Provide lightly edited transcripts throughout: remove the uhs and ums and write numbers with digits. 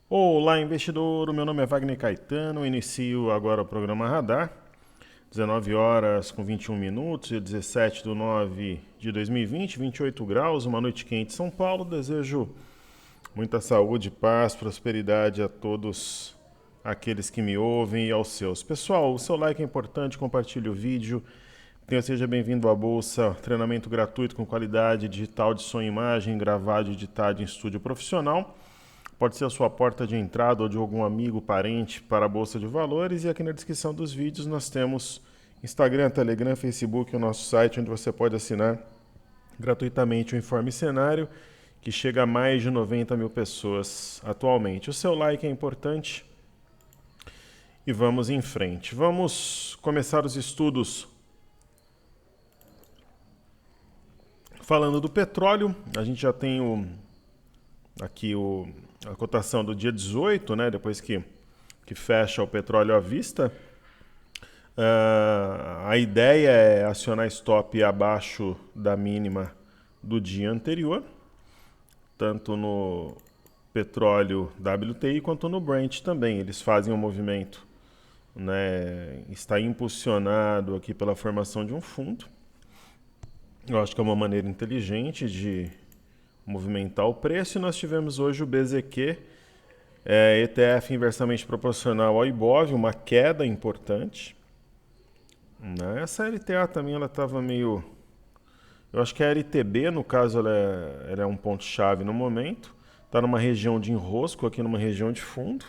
Olá, investidor. O meu nome é Wagner Caetano. Inicio agora o programa Radar. 19 horas com 21 minutos, dia 17 de 9 de 2020, 28 graus, uma noite quente em São Paulo. Desejo muita saúde, paz, prosperidade a todos aqueles que me ouvem e aos seus. Pessoal, o seu like é importante, compartilhe o vídeo. Seja bem-vindo à Bolsa, treinamento gratuito com qualidade digital de som e imagem, gravado e editado em estúdio profissional. Pode ser a sua porta de entrada ou de algum amigo, parente para a Bolsa de Valores. E aqui na descrição dos vídeos nós temos Instagram, Telegram, Facebook, o nosso site onde você pode assinar gratuitamente o Informe Cenário, que chega a mais de 90 mil pessoas atualmente. O seu like é importante e vamos em frente. Vamos começar os estudos falando do petróleo. A gente já tem aqui a cotação do dia 18, né, depois que fecha o petróleo à vista. A ideia é acionar stop abaixo da mínima do dia anterior, tanto no petróleo WTI quanto no Brent também. Eles fazem um movimento, né, está impulsionado aqui pela formação de um fundo. Eu acho que é uma maneira inteligente de movimentar o preço. E nós tivemos hoje o BZQ, ETF inversamente proporcional ao Ibov, uma queda importante. Essa LTA também ela estava meio... Eu acho que a LTB, no caso, ela é um ponto-chave no momento. Está numa região de enrosco, aqui numa região de fundo.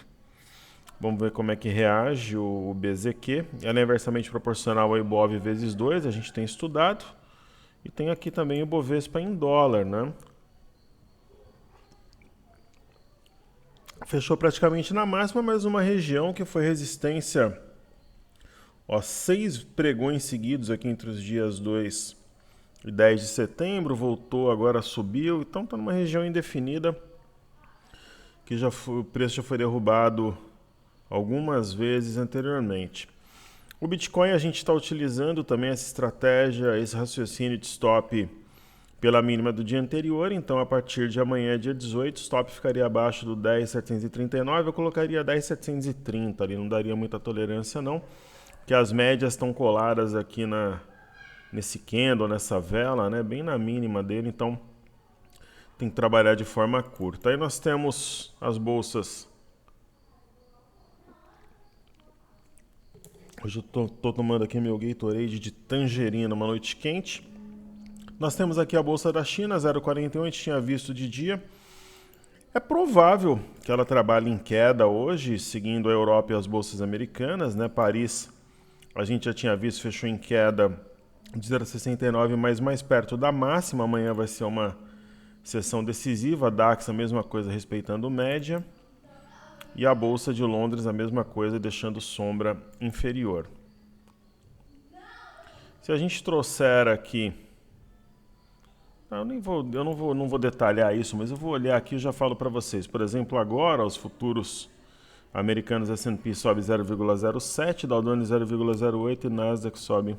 Vamos ver como é que reage o BZQ. Ela é inversamente proporcional ao Ibov vezes 2, a gente tem estudado. E tem aqui também o Bovespa em dólar, né? Fechou praticamente na máxima, mas uma região que foi resistência, 6 pregões seguidos aqui entre os dias 2 e 10 de setembro, voltou, agora subiu, então está numa região indefinida, que o preço já foi derrubado algumas vezes anteriormente. O Bitcoin a gente está utilizando também essa estratégia, esse raciocínio de stop pela mínima do dia anterior, então a partir de amanhã, dia 18, o stop ficaria abaixo do 10.739, eu colocaria 10.730 ali, não daria muita tolerância não, porque as médias estão coladas aqui nesse candle, nessa vela, né, bem na mínima dele, então tem que trabalhar de forma curta. Aí nós temos as bolsas. Hoje eu tô tomando aqui meu Gatorade de tangerina, uma noite quente. Nós temos aqui a Bolsa da China, 0,41, a gente tinha visto de dia. É provável que ela trabalhe em queda hoje, seguindo a Europa e as bolsas americanas, né? Paris, a gente já tinha visto, fechou em queda de 0,69, mas mais perto da máxima. Amanhã vai ser uma sessão decisiva. A DAX, a mesma coisa, respeitando média. E a Bolsa de Londres, a mesma coisa, deixando sombra inferior. Se a gente trouxer aqui... Eu não vou detalhar isso, mas eu vou olhar aqui e já falo para vocês. Por exemplo, agora os futuros americanos S&P sobe 0,07, Dow Jones 0,08 e Nasdaq sobe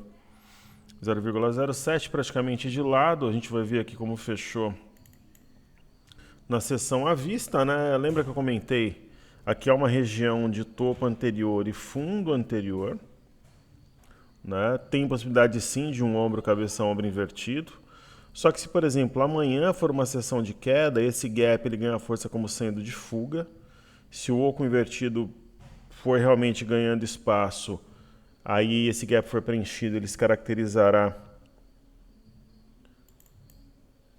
0,07, praticamente de lado. A gente vai ver aqui como fechou na sessão à vista, né? Lembra que eu comentei? Aqui é uma região de topo anterior e fundo anterior, né? Tem possibilidade sim de um ombro, cabeça, ombro invertido. Só que se, por exemplo, amanhã for uma sessão de queda, esse gap ele ganha força como sendo de fuga. Se o oco invertido for realmente ganhando espaço, aí esse gap for preenchido, ele se caracterizará,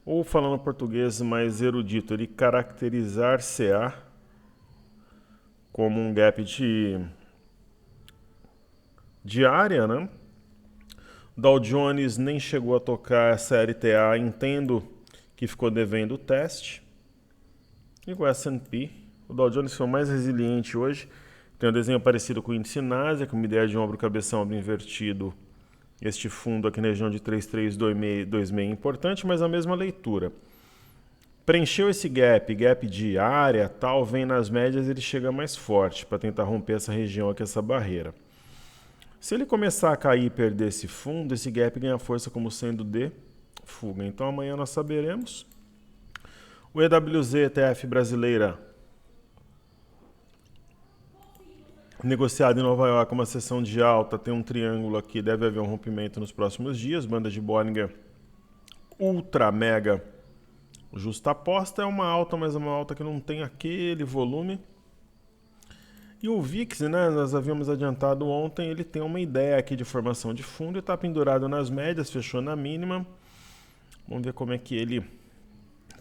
ou falando português mais erudito, ele caracterizar-se-á como um gap de área, né? Dow Jones nem chegou a tocar essa LTA, entendo que ficou devendo o teste. E o S&P, o Dow Jones foi o mais resiliente hoje, tem um desenho parecido com o índice Nasdaq, uma ideia de ombro, cabeção, ombro invertido. Este fundo aqui na região de 3326 é importante, mas a mesma leitura. Preencheu esse gap de área, tal, vem nas médias, ele chega mais forte para tentar romper essa região aqui, essa barreira. Se ele começar a cair e perder esse fundo, esse gap ganha força como sendo de fuga. Então amanhã nós saberemos. O EWZ ETF brasileira Negociado em Nova York, uma sessão de alta, tem um triângulo aqui, deve haver um rompimento nos próximos dias. Banda de Bollinger ultra mega justaposta, é uma alta, mas é uma alta que não tem aquele volume. E o VIX, né, nós havíamos adiantado ontem, ele tem uma ideia aqui de formação de fundo e está pendurado nas médias, fechou na mínima. Vamos ver como é que ele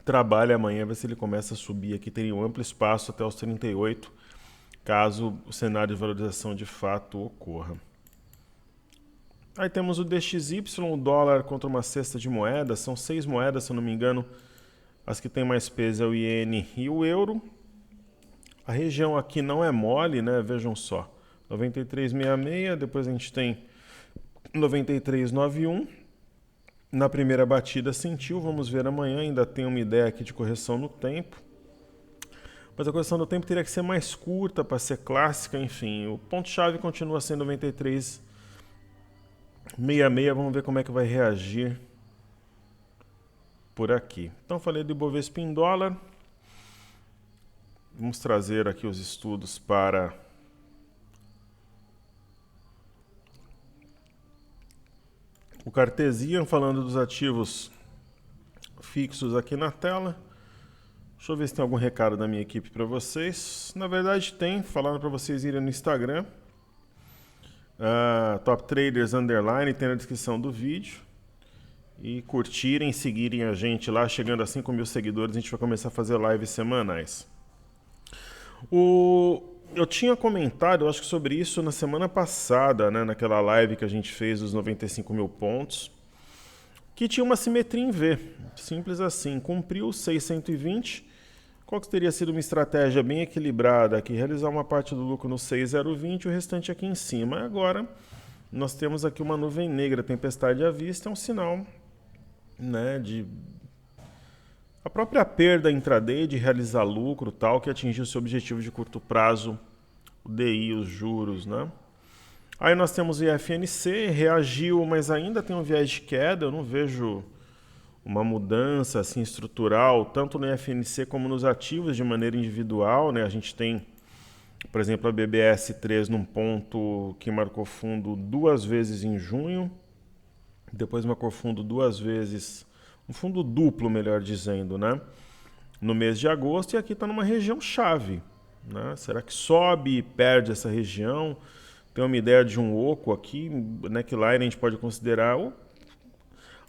trabalha amanhã, ver se ele começa a subir aqui, teria um amplo espaço até os 38, caso o cenário de valorização de fato ocorra. Aí temos o DXY, o dólar contra uma cesta de moedas, são 6 moedas, se eu não me engano, as que tem mais peso é o iene e o euro. A região aqui não é mole, né? Vejam só, 93,66, depois a gente tem 93,91. Na primeira batida sentiu, vamos ver amanhã, ainda tem uma ideia aqui de correção no tempo. Mas a correção do tempo teria que ser mais curta para ser clássica, enfim. O ponto-chave continua sendo 93,66, vamos ver como é que vai reagir por aqui. Então falei do Ibovespa em dólar. Vamos trazer aqui os estudos para o Cartesian, falando dos ativos fixos aqui na tela. Deixa eu ver se tem algum recado da minha equipe para vocês. Na verdade tem, falando para vocês irem no Instagram. Top Traders Underline, tem na descrição do vídeo. E curtirem, seguirem a gente lá, chegando a 5 mil seguidores, a gente vai começar a fazer lives semanais. Eu tinha comentado, eu acho que sobre isso na semana passada, né, naquela live que a gente fez dos 95 mil pontos, que tinha uma simetria em V, simples assim, cumpriu 620, qual que teria sido uma estratégia bem equilibrada aqui, realizar uma parte do lucro no 6020 e o restante aqui em cima. Agora, nós temos aqui uma nuvem negra, tempestade à vista, é um sinal, né, de a própria perda intraday de realizar lucro, tal, que atingiu seu objetivo de curto prazo, o DI, os juros, né? Aí nós temos o IFNC, reagiu, mas ainda tem um viés de queda, eu não vejo uma mudança assim estrutural, tanto no IFNC como nos ativos de maneira individual, né? A gente tem, por exemplo, a BBS3 num ponto que marcou fundo 2 vezes em junho, depois marcou fundo 2 vezes, um fundo duplo, melhor dizendo, né? No mês de agosto, e aqui está numa região chave, né? Será que sobe e perde essa região? Tem uma ideia de um oco aqui, neckline a gente pode considerar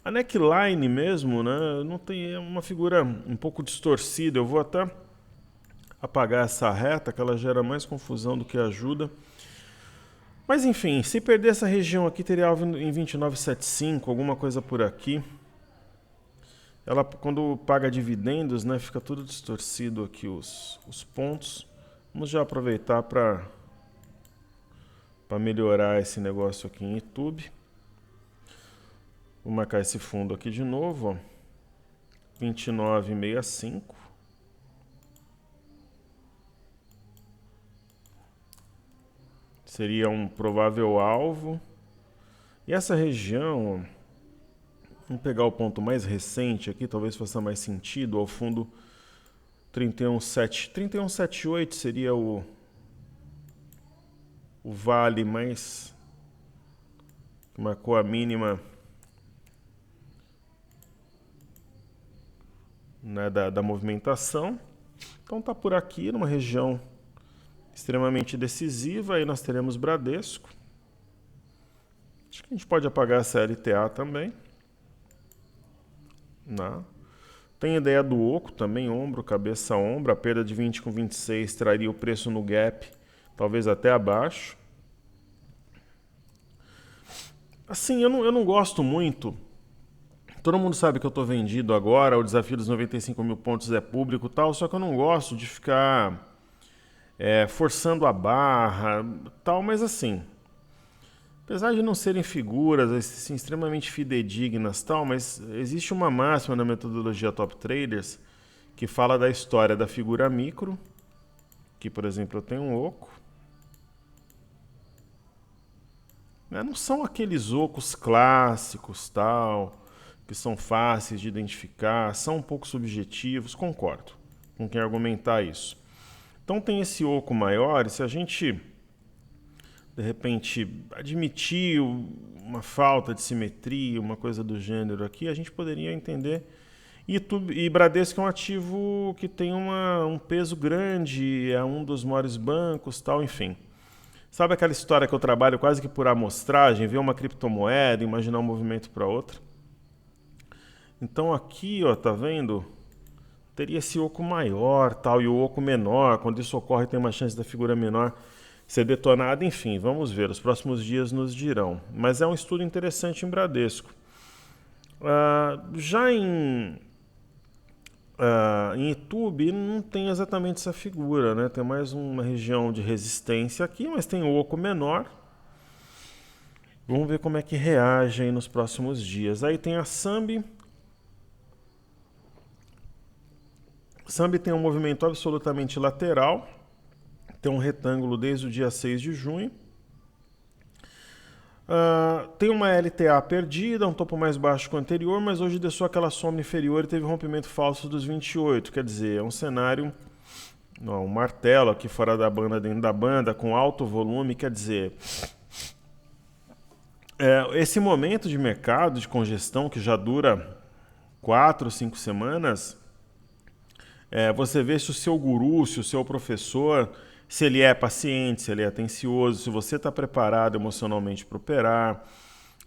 a neckline mesmo, né? Não tem, é uma figura um pouco distorcida. Eu vou até apagar essa reta, que ela gera mais confusão do que ajuda. Mas enfim, se perder essa região aqui, teria alvo em 29,75, alguma coisa por aqui. Ela, quando paga dividendos, né, fica tudo distorcido aqui os pontos. Vamos já aproveitar para melhorar esse negócio aqui em YouTube. Vou marcar esse fundo aqui de novo, ó. 29,65. Seria um provável alvo. E essa região, ó, vamos pegar o ponto mais recente aqui, talvez faça mais sentido, ao fundo 31,78 seria o vale mais que marcou a mínima, né, da movimentação. Então tá por aqui, numa região extremamente decisiva. Aí nós teremos Bradesco. Acho que a gente pode apagar essa LTA também. Não. Tem ideia do oco também, ombro, cabeça, ombro. A perda de 20 com 26 traria o preço no gap, talvez até abaixo. Assim, eu não gosto muito. Todo mundo sabe que eu estou vendido agora, o desafio dos 95 mil pontos é público e tal, só que eu não gosto de ficar forçando a barra tal, mas assim, apesar de não serem figuras assim, extremamente fidedignas tal, mas existe uma máxima na metodologia Top Traders que fala da história da figura micro, que por exemplo eu tenho um oco. Não são aqueles ocos clássicos tal, que são fáceis de identificar, são um pouco subjetivos, concordo com quem argumentar isso. Então tem esse oco maior, e se a gente de repente, admitir uma falta de simetria, uma coisa do gênero aqui, a gente poderia entender. E Bradesco é um ativo que tem um peso grande, é um dos maiores bancos, tal, enfim. Sabe aquela história que eu trabalho quase que por amostragem, ver uma criptomoeda, imaginar um movimento para outra? Então aqui, ó, tá vendo? Teria esse oco maior, tal, e o oco menor. Quando isso ocorre, tem uma chance da figura menor ser detonada. Enfim, vamos ver. Os próximos dias nos dirão. Mas é um estudo interessante em Bradesco. Já em YouTube não tem exatamente essa figura, né? Tem mais uma região de resistência aqui, mas tem o oco menor. Vamos ver como é que reage aí nos próximos dias. Aí tem a Sambi. Sambi tem um movimento absolutamente lateral, tem um retângulo desde o dia 6 de junho. Tem uma LTA perdida, um topo mais baixo que o anterior, mas hoje desceu aquela sombra inferior e teve rompimento falso dos 28. Quer dizer, é um cenário, um martelo aqui fora da banda, dentro da banda, com alto volume. Quer dizer, esse momento de mercado, de congestão, que já dura 4, 5 semanas... você vê se o seu guru, se o seu professor, se ele é paciente, se ele é atencioso, se você está preparado emocionalmente para operar,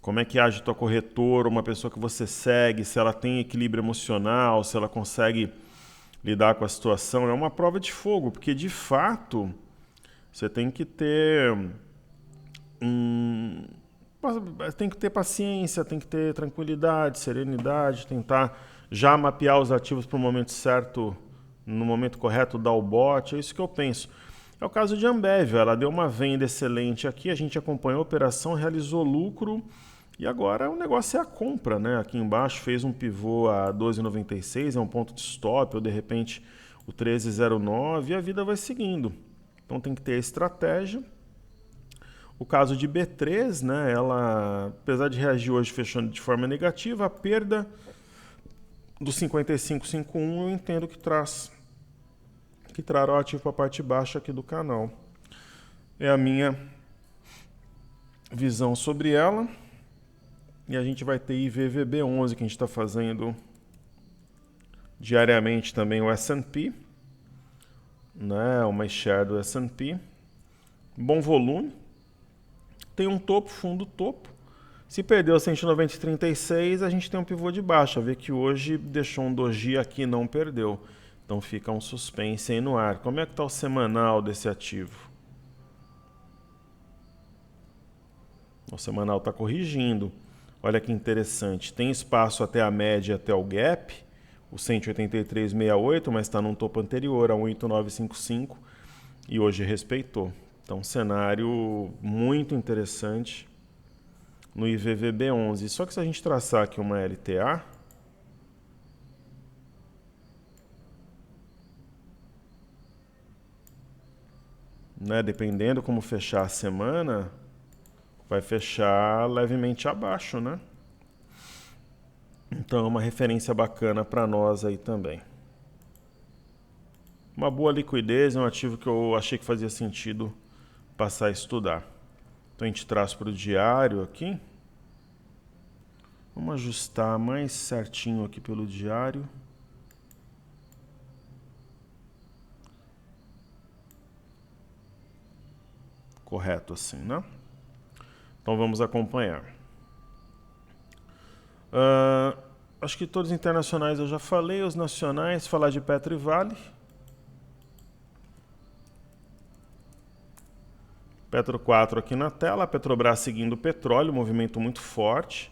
como é que age tua corretora, uma pessoa que você segue, se ela tem equilíbrio emocional, se ela consegue lidar com a situação. É uma prova de fogo, porque de fato você tem que ter paciência, tem que ter tranquilidade, serenidade, tentar já mapear os ativos para o momento certo, no momento correto, dar o bote. É isso que eu penso. É o caso de Ambev, ela deu uma venda excelente aqui, a gente acompanhou a operação, realizou lucro e agora o negócio é a compra, né? Aqui embaixo fez um pivô a 12,96, é um ponto de stop, ou de repente o 13,09 e a vida vai seguindo. Então tem que ter a estratégia. O caso de B3, né? Ela, apesar de reagir hoje fechando de forma negativa, a perda do 55,51 eu entendo que trará o ativo para a parte baixa aqui do canal. É a minha visão sobre ela. E a gente vai ter IVVB11, que a gente está fazendo diariamente também o S&P, né? Uma share do S&P. Bom volume. Tem um topo, fundo topo. Se perdeu 190,36, a gente tem um pivô de baixa. Vê que hoje deixou um doji aqui e não perdeu. Então fica um suspense aí no ar. Como é que está o semanal desse ativo? O semanal está corrigindo. Olha que interessante. Tem espaço até a média, até o gap, o 183,68, mas está num topo anterior, a 189,55, e hoje respeitou. Então, cenário muito interessante no IVVB11. Só que se a gente traçar aqui uma LTA, né, dependendo como fechar a semana, vai fechar levemente abaixo, né? Então é uma referência bacana para nós aí também. Uma boa liquidez é um ativo que eu achei que fazia sentido passar a estudar. Então a gente traz para o diário aqui. Vamos ajustar mais certinho aqui pelo diário. Correto assim, né? Então vamos acompanhar. Acho que todos os internacionais eu já falei, os nacionais, falar de Petro e Vale. Petro 4 aqui na tela, Petrobras seguindo o petróleo, movimento muito forte.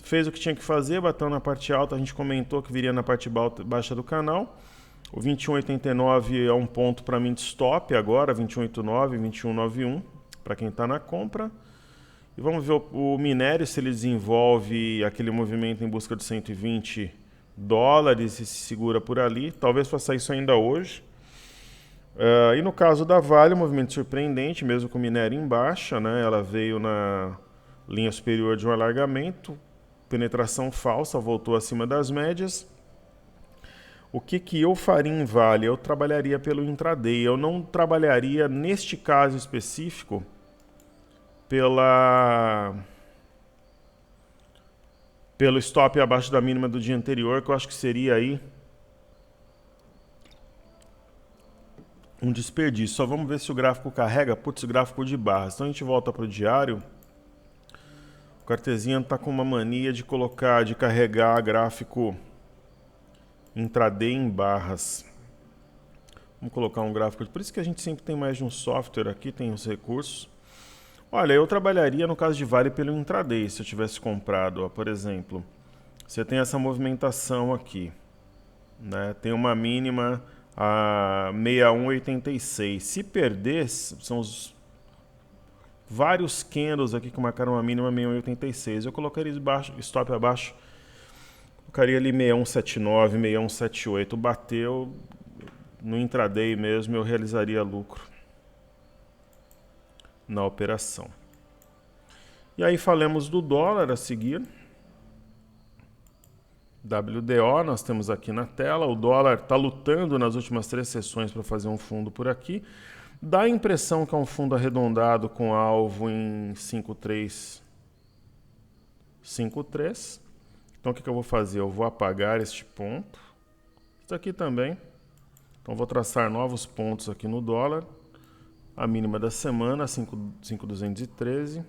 Fez o que tinha que fazer, bateu na parte alta, a gente comentou que viria na parte baixa do canal. O 21,89 é um ponto para mim de stop agora, 21,89, 21,91 para quem está na compra. E vamos ver o minério, se ele desenvolve aquele movimento em busca de 120 dólares e se segura por ali. Talvez faça isso ainda hoje. E no caso da Vale, um movimento surpreendente, mesmo com o minério em baixa, né? Ela veio na linha superior de um alargamento, penetração falsa, voltou acima das médias. O que eu faria em Vale? Eu trabalharia pelo intraday. Eu não trabalharia, neste caso específico, pelo stop abaixo da mínima do dia anterior, que eu acho que seria aí um desperdício. Só vamos ver se o gráfico carrega. Putz, gráfico de barras. Então a gente volta para o diário. O Cartesiano está com uma mania de carregar gráfico intraday em barras. Vamos colocar um gráfico. Por isso que a gente sempre tem mais de um software aqui, tem os recursos. Olha, eu trabalharia no caso de Vale pelo intraday, se eu tivesse comprado, ó, por exemplo. Você tem essa movimentação aqui, né? Tem uma mínima a 61,86. Se perder, são os vários candles aqui que marcaram uma mínima 61,86. Eu colocaria stop abaixo, colocaria ali 6179, 6178. Bateu no intraday mesmo, eu realizaria lucro na operação. E aí falamos do dólar a seguir. WDO, nós temos aqui na tela. O dólar está lutando nas últimas 3 sessões para fazer um fundo por aqui. Dá a impressão que é um fundo arredondado com alvo em 5,353. Então o que eu vou fazer? Eu vou apagar este ponto. Isso aqui também. Então vou traçar novos pontos aqui no dólar. A mínima da semana, 5,213.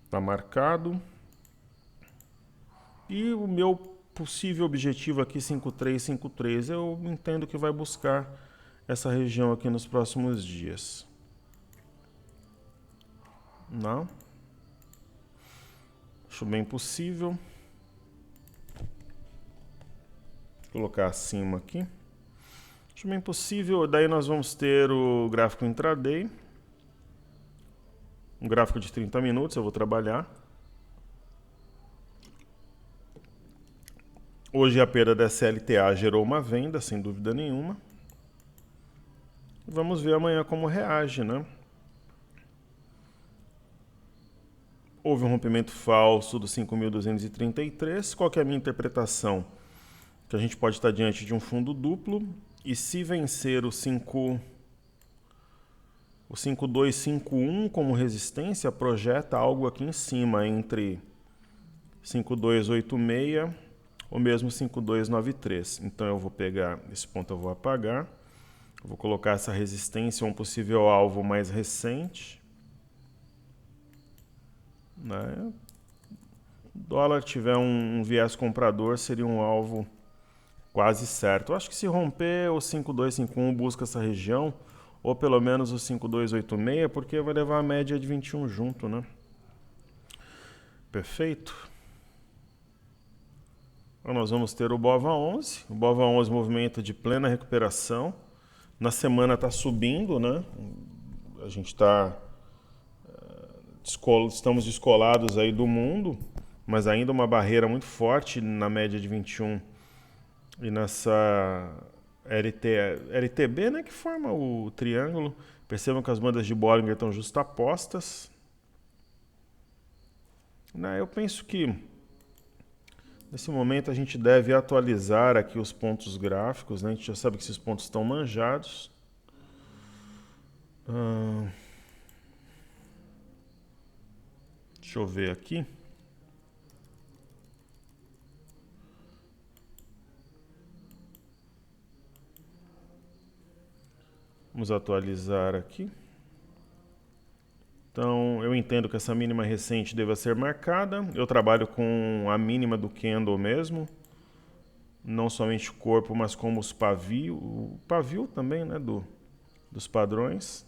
Está marcado. E o meu possível objetivo aqui, 5,353, eu entendo que vai buscar essa região aqui nos próximos dias. Não? Acho bem possível. Vou colocar acima aqui. Acho bem possível. Daí nós vamos ter o gráfico intraday. Um gráfico de 30 minutos eu vou trabalhar. Hoje a perda da SLTA gerou uma venda, sem dúvida nenhuma. Vamos ver amanhã como reage, né? Houve um rompimento falso do 5.233. Qual que é a minha interpretação? Que a gente pode estar diante de um fundo duplo e se vencer o 5251 como resistência, projeta algo aqui em cima entre 5286 ou mesmo 5293. Então eu vou pegar esse ponto, eu vou apagar. Eu vou colocar essa resistência, um possível alvo mais recente. Né? O dólar tiver um viés comprador, seria um alvo quase certo. Eu acho que se romper o 5251 busca essa região, ou pelo menos o 5286, porque vai levar a média de 21 junto, né? Perfeito. Então nós vamos ter o BOVA11. O BOVA11 movimento de plena recuperação. Na semana está subindo, né? A gente estamos descolados aí do mundo, mas ainda uma barreira muito forte na média de 21 e nessa LTB, né, que forma o triângulo. Percebam que as bandas de Bollinger estão justapostas. Né, eu penso que nesse momento a gente deve atualizar aqui os pontos gráficos, né? A gente já sabe que esses pontos estão manjados. Deixa eu ver aqui. Vamos atualizar aqui. Então, eu entendo que essa mínima recente deva ser marcada. Eu trabalho com a mínima do candle mesmo. Não somente o corpo, mas como os pavios. O pavio também, né, dos padrões.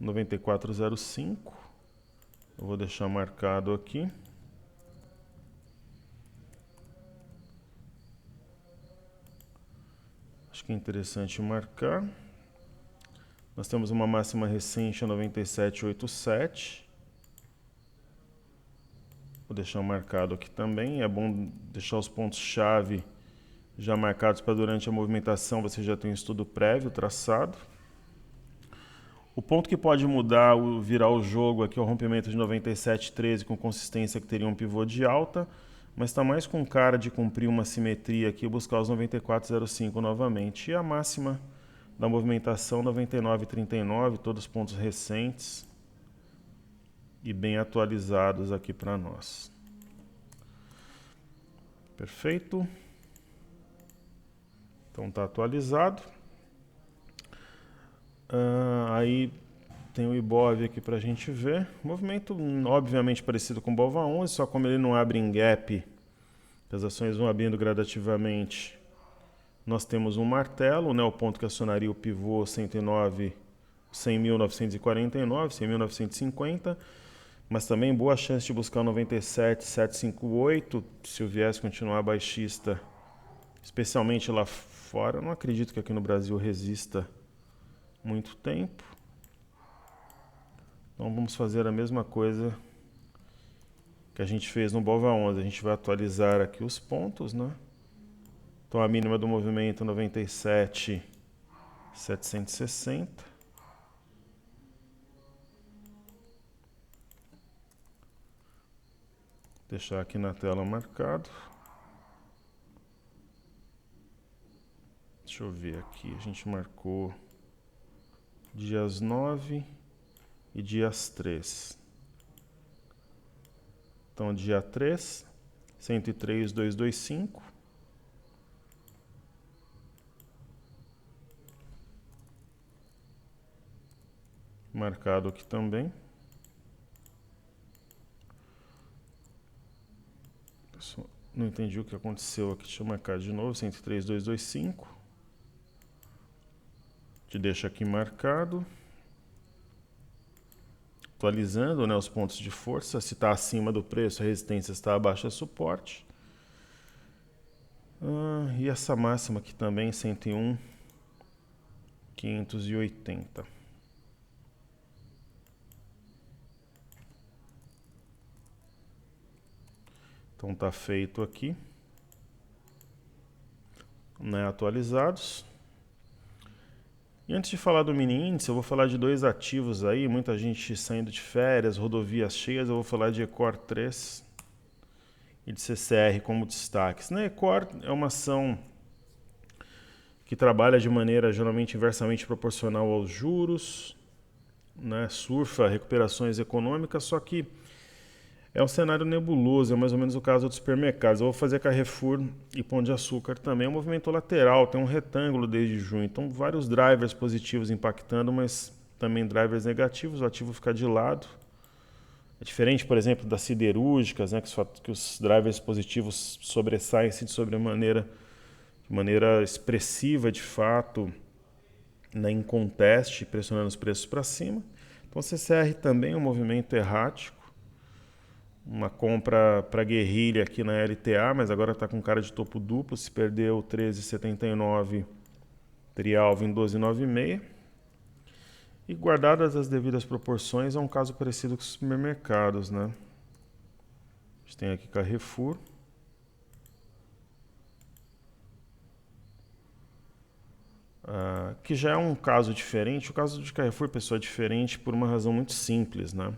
9405. Eu vou deixar marcado aqui. Acho que é interessante marcar. Nós temos uma máxima recente a 9787. Vou deixar marcado aqui também. É bom deixar os pontos-chave já marcados para durante a movimentação você já tem um estudo prévio traçado. O ponto que pode mudar, virar o jogo aqui é o rompimento de 9713 com consistência que teria um pivô de alta. mas está mais com cara de cumprir uma simetria aqui e buscar os 94,05 novamente. E a máxima da movimentação 99,39, todos pontos recentes e bem atualizados aqui para nós. Perfeito. Então está atualizado. Aí tem o Ibov aqui para a gente ver. Movimento obviamente parecido com o BOVA11, só como ele não abre em gap, as ações vão abrindo gradativamente. Nós temos um martelo, né, o ponto que acionaria o pivô 109, 100.949, 100.950, mas também boa chance de buscar o 97,758 se o viés continuar baixista, especialmente lá fora. Eu não acredito que aqui no Brasil resista muito tempo. Então vamos fazer a mesma coisa que a gente fez no BOVA11. A gente vai atualizar aqui os pontos, né? Então a mínima do movimento 97,760. Deixar aqui na tela marcado. Deixa eu ver aqui, a gente marcou dias 9 e dias 3. Então dia 3, 103,225. Marcado aqui também. Não entendi o que aconteceu aqui. Deixa eu marcar de novo. 103,225. Te deixa aqui marcado. Atualizando, né, os pontos de força. Se está acima do preço, a resistência está abaixo, é suporte. E essa máxima aqui também, 101,580. Então tá feito aqui, né, atualizados. E antes de falar do mini índice, eu vou falar de dois ativos aí, muita gente saindo de férias, rodovias cheias, eu vou falar de Ecor 3 e de CCR como destaques. Na Ecor é uma ação que trabalha de maneira geralmente inversamente proporcional aos juros, né, surfa recuperações econômicas, só que é um cenário nebuloso, é mais ou menos o caso dos supermercados. Eu vou fazer Carrefour e Pão de Açúcar também. É um movimento lateral, tem um retângulo desde junho. Então, vários drivers positivos impactando, mas também drivers negativos. O ativo fica de lado. É diferente, por exemplo, das siderúrgicas, né, que os drivers positivos sobressaem-se de maneira expressiva, de fato, né, em conteste, pressionando os preços para cima. Então, o CCR também é um movimento errático. Uma compra para guerrilha aqui na LTA, mas agora está com cara de topo duplo. Se perdeu 13,79, teria alvo em 12,96. E guardadas as devidas proporções, é um caso parecido com os supermercados, né? A gente tem aqui Carrefour. Que já é um caso diferente. O caso de Carrefour, pessoal, é diferente por uma razão muito simples, né?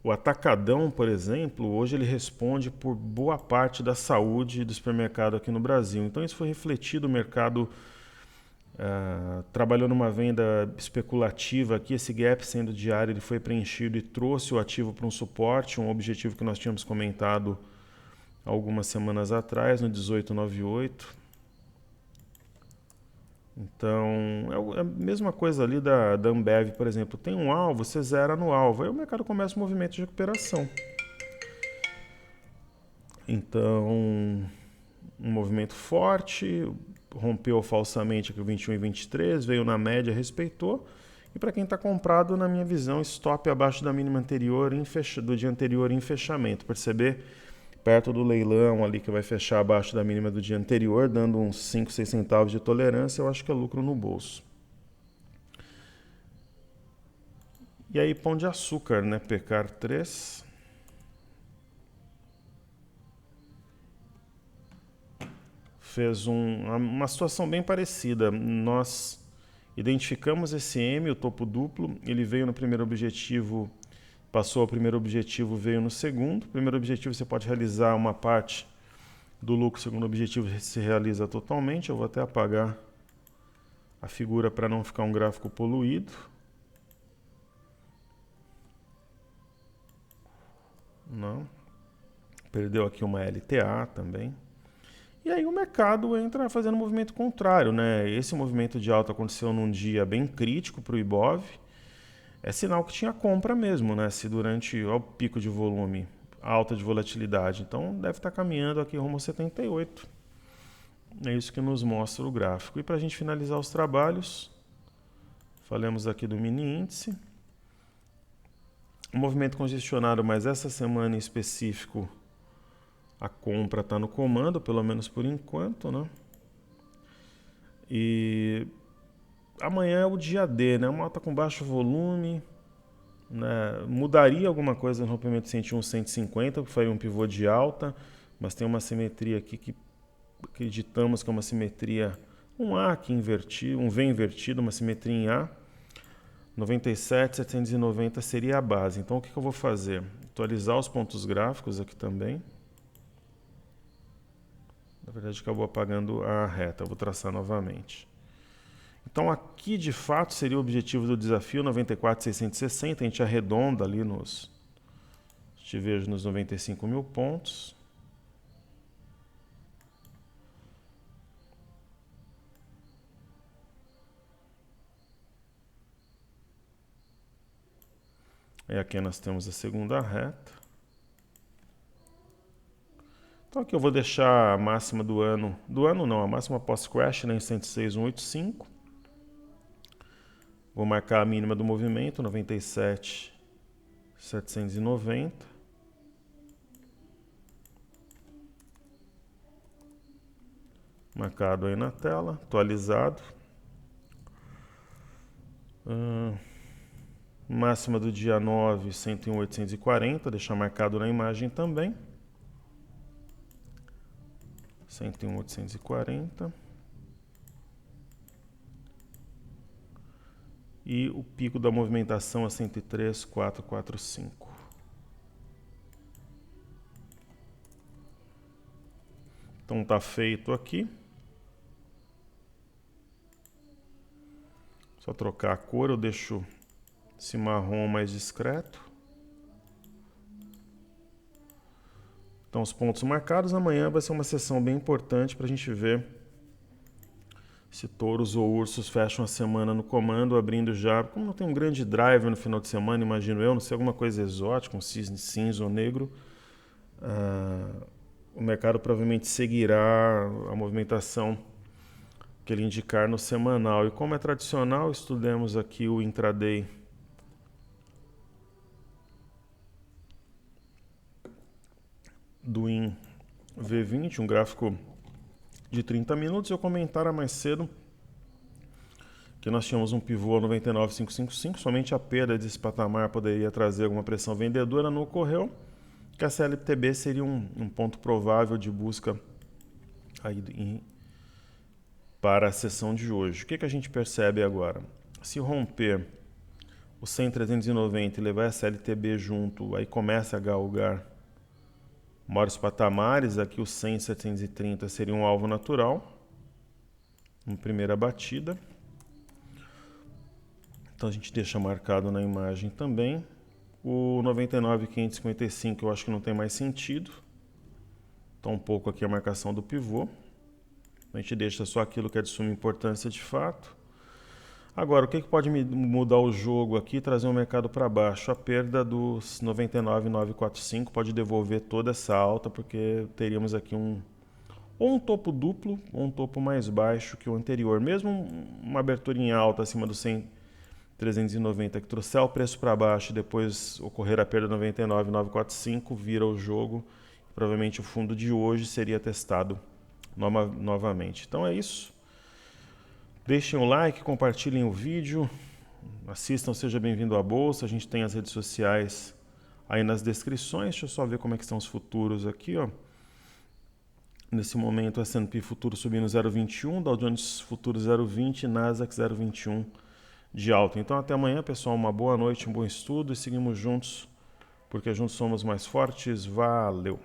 O Atacadão, por exemplo, hoje ele responde por boa parte da saúde do supermercado aqui no Brasil. Então isso foi refletido, o mercado trabalhou numa venda especulativa aqui, esse gap sendo diário ele foi preenchido e trouxe o ativo para um suporte, um objetivo que nós tínhamos comentado algumas semanas atrás, no 18,98. Então, é a mesma coisa ali da Ambev, por exemplo. Tem um alvo, você zera no alvo. Aí o mercado começa um movimento de recuperação. Então, um movimento forte, rompeu falsamente aqui o 21 e 23, veio na média, respeitou. E para quem está comprado, na minha visão, stop abaixo da mínima anterior do dia anterior em fechamento. Perceber perto do leilão ali que vai fechar abaixo da mínima do dia anterior, dando uns 5, 6 centavos de tolerância, eu acho que é lucro no bolso. E aí Pão de Açúcar, né? Pecar 3. Fez uma situação bem parecida. Nós identificamos esse M, o topo duplo, ele veio no primeiro objetivo Passou o primeiro objetivo, veio no segundo. O primeiro objetivo você pode realizar uma parte do lucro, o segundo objetivo se realiza totalmente. Eu vou até apagar a figura para não ficar um gráfico poluído. Não. Perdeu aqui uma LTA também. E aí o mercado entra fazendo um movimento contrário, né? Esse movimento de alta aconteceu num dia bem crítico para o Ibov. É sinal que tinha compra mesmo, né? Se durante o pico de volume, alta de volatilidade. Então deve estar caminhando aqui rumo a 78. É isso que nos mostra o gráfico. E para a gente finalizar os trabalhos, falamos aqui do mini índice. Um movimento congestionado, mas essa semana em específico a compra está no comando, pelo menos por enquanto, né? E amanhã é o dia D, né? Uma alta com baixo volume, né? Mudaria alguma coisa no rompimento 101, 150, que faria um pivô de alta, mas tem uma simetria aqui que acreditamos que é uma simetria, um A aqui invertido, um V invertido, uma simetria em A. 97,790 seria a base. Então o que eu vou fazer? Atualizar os pontos gráficos aqui também. Na verdade acabou apagando a reta, eu vou traçar novamente. Então aqui de fato seria o objetivo do desafio 94.660, a gente arredonda ali te vejo nos 95 mil pontos. E aqui nós temos a segunda reta. Então aqui eu vou deixar a máxima do ano não, a máxima pós-crash, né, em 106,185. Vou marcar a mínima do movimento, 97,790. Marcado aí na tela, atualizado. Máxima do dia 9, 101,840, deixar marcado na imagem também. 101,840. E o pico da movimentação a 103,445. Então tá feito aqui. Só trocar a cor, eu deixo esse marrom mais discreto. Então os pontos marcados. Amanhã vai ser uma sessão bem importante para a gente ver se touros ou ursos fecham a semana no comando, abrindo já. Como não tem um grande drive no final de semana, imagino eu, não sei, alguma coisa exótica, um cisne cinza ou negro, o mercado provavelmente seguirá a movimentação que ele indicar no semanal. E como é tradicional, estudemos aqui o intraday do IN V20, um gráfico de 30 minutos. Eu comentara mais cedo que nós tínhamos um pivô 99,555, somente a perda desse patamar poderia trazer alguma pressão vendedora, não ocorreu, que a CLTB seria um ponto provável de busca aí para a sessão de hoje. O que a gente percebe agora? Se romper o 100,390 e levar a CLTB junto, aí começa a galgar maiores patamares. Aqui o 100,730 seria um alvo natural, uma primeira batida. Então a gente deixa marcado na imagem também. O 99,555 eu acho que não tem mais sentido. Então um pouco aqui a marcação do pivô. A gente deixa só aquilo que é de suma importância de fato. Agora, o que pode mudar o jogo aqui e trazer o mercado para baixo? A perda dos 99,945 pode devolver toda essa alta, porque teríamos aqui ou um topo duplo ou um topo mais baixo que o anterior. Mesmo uma abertura em alta acima do 100,390 que trouxer o preço para baixo e depois ocorrer a perda de 99,945, vira o jogo. Provavelmente o fundo de hoje seria testado novamente. Então é isso. Deixem o like, compartilhem o vídeo, assistam, seja bem-vindo à Bolsa. A gente tem as redes sociais aí nas descrições. Deixa eu só ver como é que estão os futuros aqui, ó. Nesse momento, o S&P futuro subindo 0,21, Dow Jones futuro 0,20, Nasdaq 0,21 de alta. Então até amanhã, pessoal, uma boa noite, um bom estudo e seguimos juntos porque juntos somos mais fortes. Valeu!